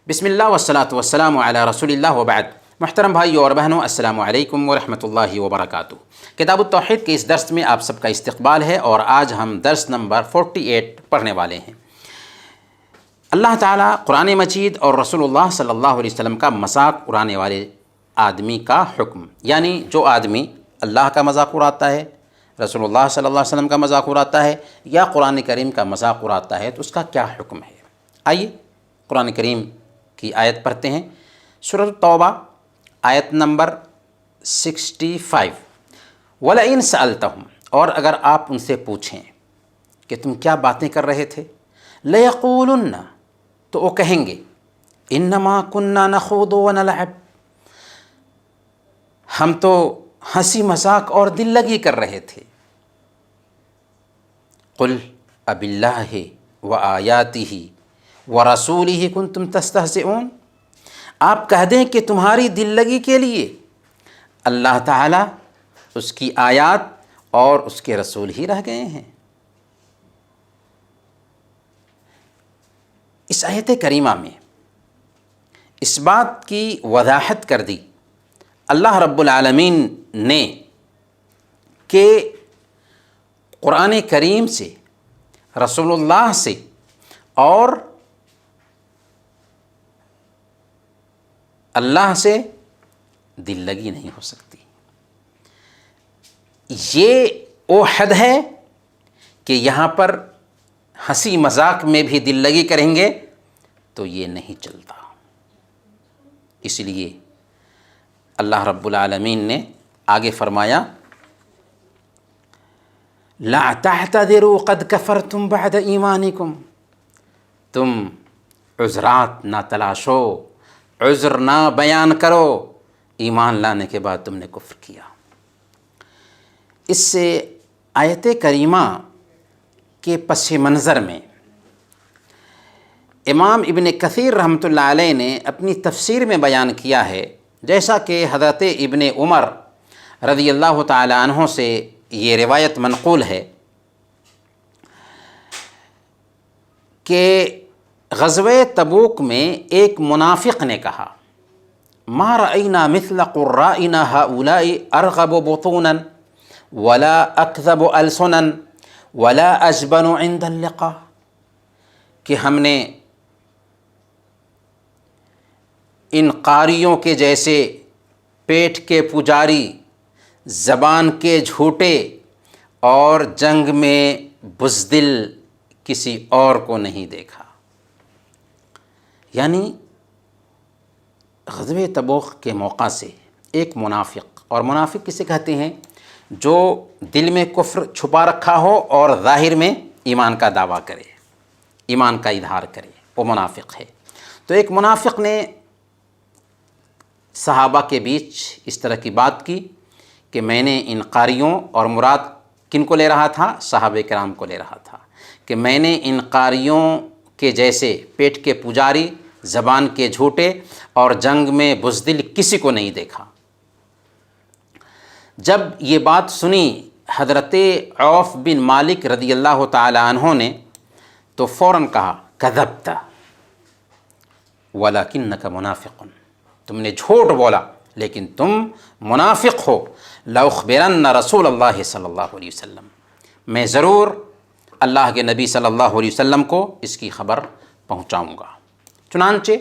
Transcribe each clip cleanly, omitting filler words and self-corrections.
بسم اللہ والصلاۃ والسلام علی رسول اللہ وبعد۔ محترم بھائیو اور بہنوں، السلام علیکم ورحمۃ اللہ وبرکاتہ۔ کتاب التوحید کے اس درس میں آپ سب کا استقبال ہے، اور آج ہم درس نمبر 48 پڑھنے والے ہیں۔ اللہ تعالیٰ قرآن مجید اور رسول اللہ صلی اللہ علیہ وسلم کا مذاق اڑانے والے آدمی کا حکم، یعنی جو آدمی اللہ کا مذاق اڑاتا ہے، رسول اللہ صلی اللہ علیہ وسلم کا مذاق اڑاتا ہے، یا قرآن کریم کا مذاق اڑاتا ہے، تو اس کا کیا حکم ہے۔ آئیے قرآن کریم کی آیت پڑھتے ہیں۔ سورۃ التوبہ آیت نمبر 65۔ وَلَئِن سَأَلْتَهُمْ، اور اگر آپ ان سے پوچھیں کہ تم کیا باتیں کر رہے تھے، لَيَقُولُنَّ، تو وہ کہیں گے إِنَّمَا كُنَّا نَخُوضُ وَنَلْعَبُ، ہم تو ہنسی مذاق اور دل لگی کر رہے تھے۔ قُلْ أَبِاللَّهِ وَآيَاتِهِ وَرَسُولِهِ كُنْتُمْ تَسْتَهْزِئُونَ، آپ کہہ دیں کہ تمہاری دل لگی کے لیے اللہ تعالیٰ، اس کی آیات اور اس کے رسول ہی رہ گئے ہیں۔ اس آیت کریمہ میں اس بات کی وضاحت کر دی اللہ رب العالمین نے کہ قرآن کریم سے، رسول اللہ سے اور اللہ سے دل لگی نہیں ہو سکتی۔ یہ وہ حد ہے کہ یہاں پر ہنسی مذاق میں بھی دل لگی کریں گے تو یہ نہیں چلتا۔ اس لیے اللہ رب العالمین نے آگے فرمایا لا تعتذروا قد کفرتم بعد ایمانکم، تم عذرات نہ تلاشو، عذر نہ بیان کرو، ایمان لانے کے بعد تم نے کفر کیا۔ اس سے آیت کریمہ کے پس منظر میں امام ابن کثیر رحمۃ اللہ علیہ نے اپنی تفسیر میں بیان کیا ہے، جیسا کہ حضرت ابن عمر رضی اللہ تعالی عنہ سے یہ روایت منقول ہے کہ غزوہ تبوک میں ایک منافق نے کہا ما رأینا مثل قرائنا هؤلاء ارغب بطونا ولا اکذب السنا ولا اجبن عند اللقاء، کہ ہم نے ان قاریوں کے جیسے پیٹ کے پجاری، زبان کے جھوٹے اور جنگ میں بزدل کسی اور کو نہیں دیکھا۔ یعنی غزوہ تبوک کے موقع سے ایک منافق، اور منافق کسے کہتے ہیں؟ جو دل میں کفر چھپا رکھا ہو اور ظاہر میں ایمان کا دعویٰ کرے، ایمان کا اظہار کرے، وہ منافق ہے۔ تو ایک منافق نے صحابہ کے بیچ اس طرح کی بات کی کہ میں نے ان قاریوں، اور مراد کن کو لے رہا تھا؟ صحابہ کرام کو لے رہا تھا، کہ میں نے ان قاریوں کے جیسے پیٹ کے پجاری، زبان کے جھوٹے اور جنگ میں بزدل کسی کو نہیں دیکھا۔ جب یہ بات سنی حضرت عوف بن مالک رضی اللہ تعالی عنہ نے تو فوراً کہا کذبت ولکنک منافق، تم نے جھوٹ بولا لیکن تم منافق ہو۔ لأخبرن رسول اللہ صلی اللہ علیہ وسلم، میں ضرور اللہ کے نبی صلی اللہ علیہ وسلم کو اس کی خبر پہنچاؤں گا۔ چنانچہ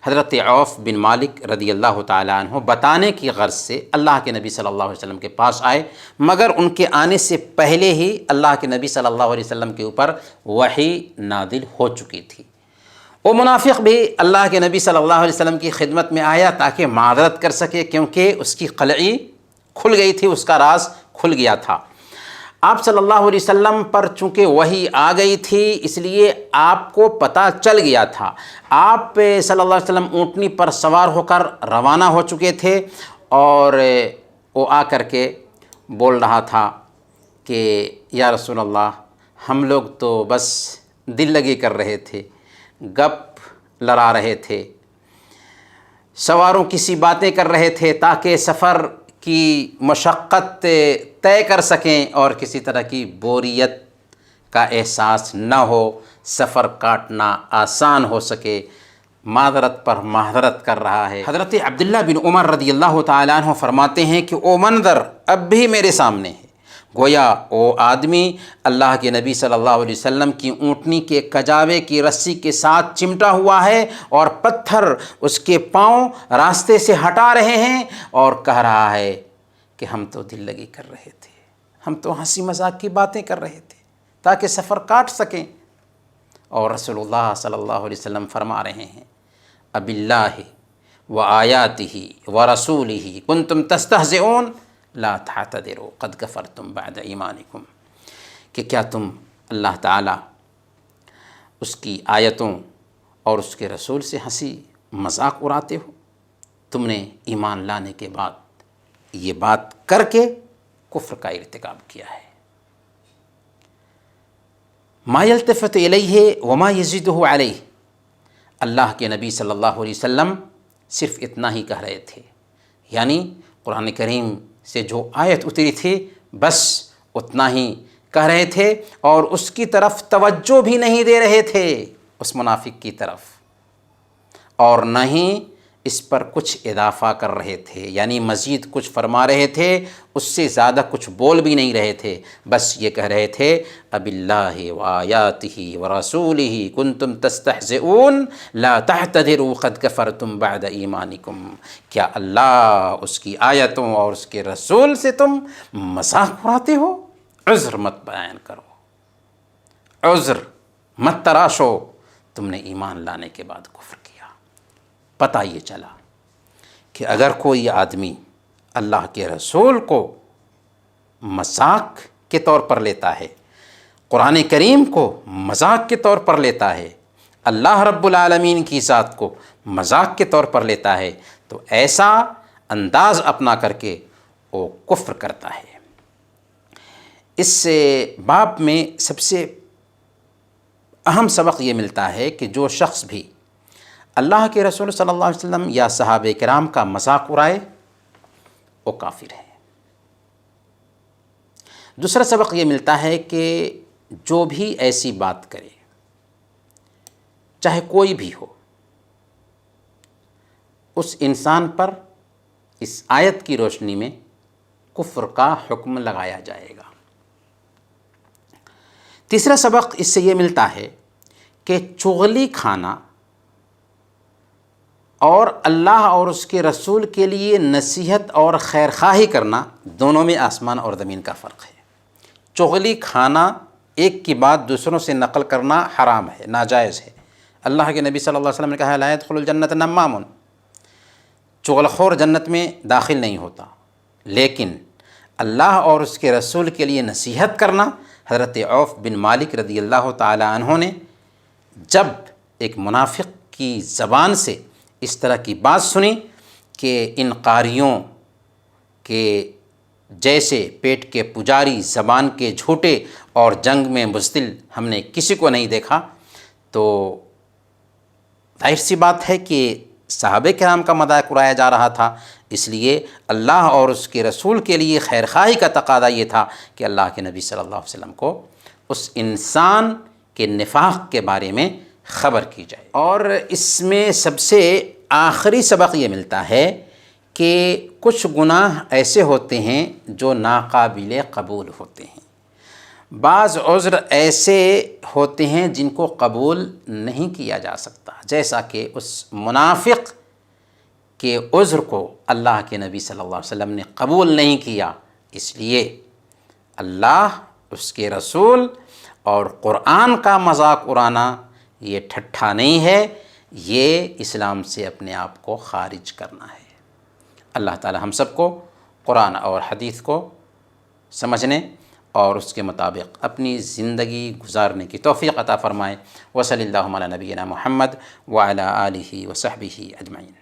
حضرت عوف بن مالک رضی اللہ تعالیٰ عنہ بتانے کی غرض سے اللہ کے نبی صلی اللہ علیہ وسلم کے پاس آئے، مگر ان کے آنے سے پہلے ہی اللہ کے نبی صلی اللہ علیہ وسلم کے اوپر وحی نازل ہو چکی تھی۔ وہ منافق بھی اللہ کے نبی صلی اللہ علیہ وسلم کی خدمت میں آیا تاکہ معذرت کر سکے، کیونکہ اس کی قلعی کھل گئی تھی، اس کا راز کھل گیا تھا۔ آپ صلی اللہ علیہ وسلم پر چونکہ وحی آ گئی تھی، اس لیے آپ کو پتہ چل گیا تھا۔ آپ صلی اللہ علیہ وسلم اونٹنی پر سوار ہو کر روانہ ہو چکے تھے، اور وہ آ کر کے بول رہا تھا کہ یا رسول اللہ، ہم لوگ تو بس دل لگی کر رہے تھے، گپ لڑا رہے تھے، سواروں کی سی باتیں کر رہے تھے تاکہ سفر کی مشقت طے کر سکیں اور کسی طرح کی بوریت کا احساس نہ ہو، سفر کاٹنا آسان ہو سکے، معذرت پر معذرت کر رہا ہے۔ حضرت عبداللہ بن عمر رضی اللہ تعالیٰ عنہ فرماتے ہیں کہ وہ منظر اب بھی میرے سامنے ہے، گویا وہ آدمی اللہ کے نبی صلی اللہ علیہ وسلم کی اونٹنی کے کجاوے کی رسی کے ساتھ چمٹا ہوا ہے اور پتھر اس کے پاؤں راستے سے ہٹا رہے ہیں اور کہہ رہا ہے کہ ہم تو دل لگی کر رہے تھے، ہم تو ہنسی مذاق کی باتیں کر رہے تھے تاکہ سفر کاٹ سکیں، اور رسول اللہ صلی اللہ علیہ وسلم فرما رہے ہیں اب اللہ و آیاتہ و رسولہ کنتم تستہزئون لا تعتذروا قد کفرتم بعد ایمانکم، کہ کیا تم اللہ تعالیٰ اس کی آیتوں اور اس کے رسول سے ہنسی مذاق اڑاتے ہو؟ تم نے ایمان لانے کے بعد یہ بات کر کے کفر کا ارتکاب کیا ہے۔ ما یلتفت الیہ وما یزیدہ علیہ، اللہ کے نبی صلی اللہ علیہ وسلم صرف اتنا ہی کہہ رہے تھے، یعنی قرآن کریم سے جو آیت اتری تھی بس اتنا ہی کہہ رہے تھے، اور اس کی طرف توجہ بھی نہیں دے رہے تھے، اس منافق کی طرف، اور نہ ہی اس پر کچھ اضافہ کر رہے تھے، یعنی مزید کچھ فرما رہے تھے، اس سے زیادہ کچھ بول بھی نہیں رہے تھے، بس یہ کہہ رہے تھے اب اللہ و آیاتہ و رسولہ کنتم تستہزئون لا تعتذروا قد کفرتم بعد ایمانکم، کیا اللہ اس کی آیتوں اور اس کے رسول سے تم مذاق اڑاتے ہو؟ عذر مت بیان کرو، عذر مت تراشو، تم نے ایمان لانے کے بعد کفر کیا۔ پتہ یہ چلا کہ اگر کوئی آدمی اللہ کے رسول کو مذاق کے طور پر لیتا ہے، قرآن کریم کو مذاق کے طور پر لیتا ہے، اللہ رب العالمین کی ذات کو مذاق کے طور پر لیتا ہے، تو ایسا انداز اپنا کر کے وہ کفر کرتا ہے۔ اس باب میں سب سے اہم سبق یہ ملتا ہے کہ جو شخص بھی اللہ کے رسول صلی اللہ علیہ وسلم یا صحابہ کرام کا مذاق اڑائے وہ کافر ہے۔ دوسرا سبق یہ ملتا ہے کہ جو بھی ایسی بات کرے، چاہے کوئی بھی ہو، اس انسان پر اس آیت کی روشنی میں کفر کا حکم لگایا جائے گا۔ تیسرا سبق اس سے یہ ملتا ہے کہ چغلی کھانا اور اللہ اور اس کے رسول کے لیے نصیحت اور خیر خواہی کرنا دونوں میں آسمان اور زمین کا فرق ہے۔ چغلی کھانا، ایک کی بات دوسروں سے نقل کرنا حرام ہے، ناجائز ہے۔ اللہ کے نبی صلی اللہ علیہ وسلم نے کہا لا يدخل الجنت نمام، چغل خور جنت میں داخل نہیں ہوتا، لیکن اللہ اور اس کے رسول کے لیے نصیحت کرنا، حضرت عوف بن مالک رضی اللہ تعالی عنہ نے جب ایک منافق کی زبان سے اس طرح کی بات سنی کہ ان قاریوں کے جیسے پیٹ کے پجاری، زبان کے جھوٹے اور جنگ میں بزدل ہم نے کسی کو نہیں دیکھا، تو ظاہر سی بات ہے کہ صحابہ کرام کا مذاق اڑایا جا رہا تھا، اس لیے اللہ اور اس کے رسول کے لیے خیر خواہی کا تقاضا یہ تھا کہ اللہ کے نبی صلی اللہ علیہ وسلم کو اس انسان کے نفاق کے بارے میں خبر کی جائے۔ اور اس میں سب سے آخری سبق یہ ملتا ہے کہ کچھ گناہ ایسے ہوتے ہیں جو ناقابل قبول ہوتے ہیں، بعض عذر ایسے ہوتے ہیں جن کو قبول نہیں کیا جا سکتا، جیسا کہ اس منافق کے عذر کو اللہ کے نبی صلی اللہ علیہ وسلم نے قبول نہیں کیا، اس لیے اللہ، اس کے رسول اور قرآن کا مذاق اڑانا یہ ٹھٹھا نہیں ہے، یہ اسلام سے اپنے آپ کو خارج کرنا ہے۔ اللہ تعالی ہم سب کو قرآن اور حدیث کو سمجھنے اور اس کے مطابق اپنی زندگی گزارنے کی توفیق عطا فرمائے۔ وصلی اللہ علی نبینا محمد وعلی آلہ وصحبہ اجمعین۔